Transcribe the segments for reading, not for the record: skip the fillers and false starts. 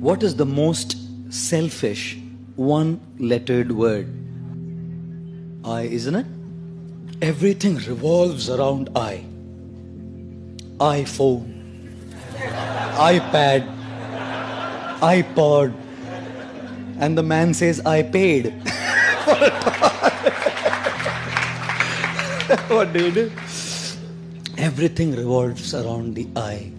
What is the most selfish one-lettered word? I, isn't it? Everything revolves around I. iPhone, iPad, iPod, and the man says, I paid. What do you do? Everything revolves around the I.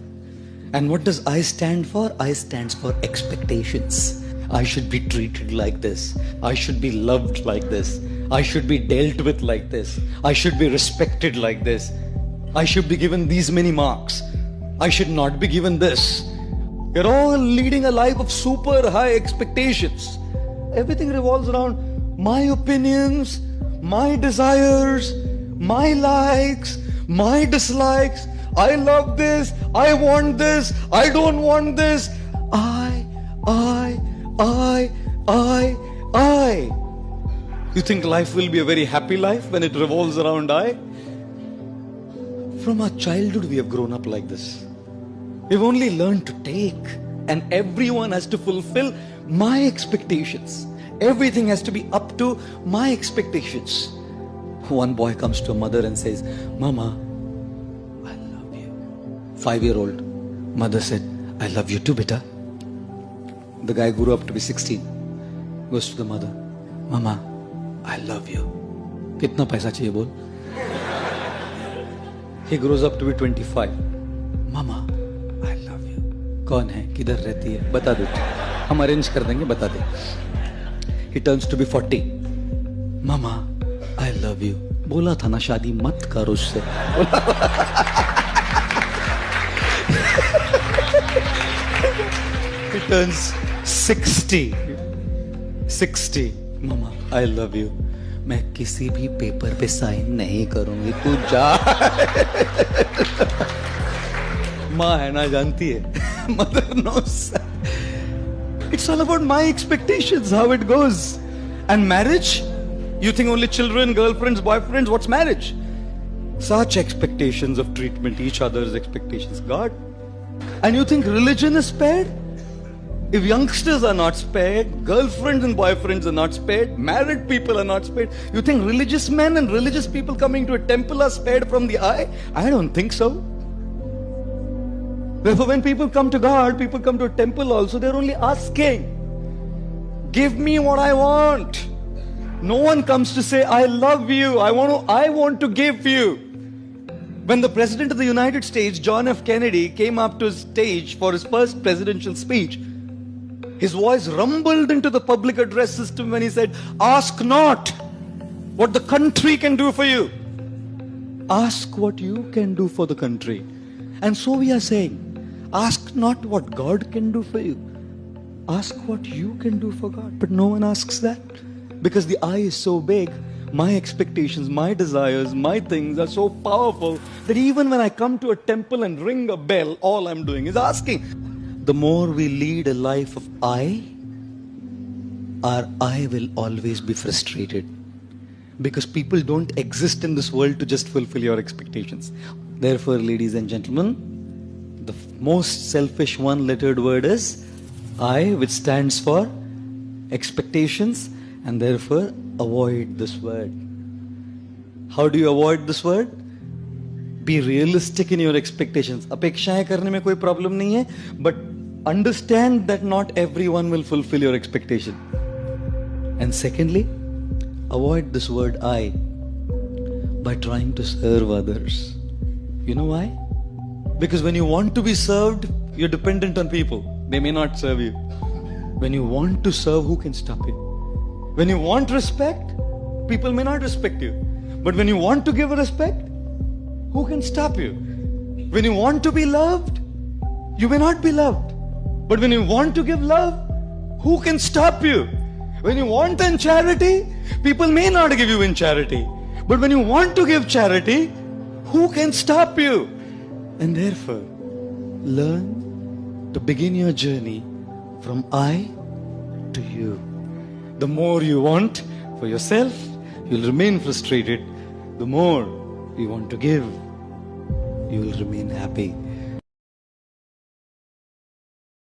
And what does I stand for? I stands for expectations. I should be treated like this. I should be loved like this. I should be dealt with like this. I should be respected like this. I should be given these many marks. I should not be given this. We're all leading a life of super high expectations. Everything revolves around my opinions, my desires, my likes, my dislikes. I love this, I want this, I don't want this. I. You think life will be a very happy life when it revolves around I? From our childhood we have grown up like this. We've only learned to take, and everyone has to fulfill my expectations. Everything has to be up to my expectations. One boy comes to a mother and says, Mama, 5-year-old. Mother said, I love you too, beta. The guy grew up to be 16. Goes to the mother, Mama, I love you. Kitna paisa chahiye bol? He grows up to be 25. Mama, I love you. कौन है? किधर रहती है? बता दो. हम arrange कर देंगे, बता दे. He turns to be 40. Mama, I love you. बोला था ना शादी मत कर उससे. He turns 60. Mama, I love you. मैं किसी भी पेपर पे साइन नहीं करूंगी, तू जा. माँ है ना, जानती है. Mother knows. It's all about my expectations, how it goes. And marriage? You think only children, girlfriends, boyfriends? What's marriage? Such expectations of treatment, each other's expectations. God. And you think religion is spared? If youngsters are not spared, girlfriends and boyfriends are not spared, married people are not spared, you think religious men and religious people coming to a temple are spared from the eye? I don't think so. Therefore, when people come to God, people come to a temple also, they're only asking, give me what I want. No one comes to say, I love you, I want to give you. When the President of the United States, John F. Kennedy, came up to the stage for his first presidential speech, his voice rumbled into the public address system when he said, ask not what the country can do for you. Ask what you can do for the country. And so we are saying, ask not what God can do for you. Ask what you can do for God. But no one asks that. Because the I is so big, my expectations, my desires, my things are so powerful that even when I come to a temple and ring a bell, all I'm doing is asking. The more we lead a life of I, our I will always be frustrated. Because people don't exist in this world to just fulfill your expectations. Therefore, ladies and gentlemen, the most selfish one-lettered word is I, which stands for expectations, and therefore avoid this word. How do you avoid this word? Be realistic in your expectations. अपेक्षाएं करने में कोई problem नहीं है, but understand that not everyone will fulfill your expectation. And secondly, avoid this word I by trying to serve others. You know why? Because when you want to be served, you're dependent on people. They may not serve you. When you want to serve, who can stop you? When you want respect, people may not respect you. But when you want to give respect, who can stop you? When you want to be loved, you may not be loved. But when you want to give love, who can stop you? When you want in charity, people may not give you in charity. But when you want to give charity, who can stop you? And therefore, learn to begin your journey from I to you. The more you want for yourself, you'll remain frustrated. The more you want to give, you will remain happy.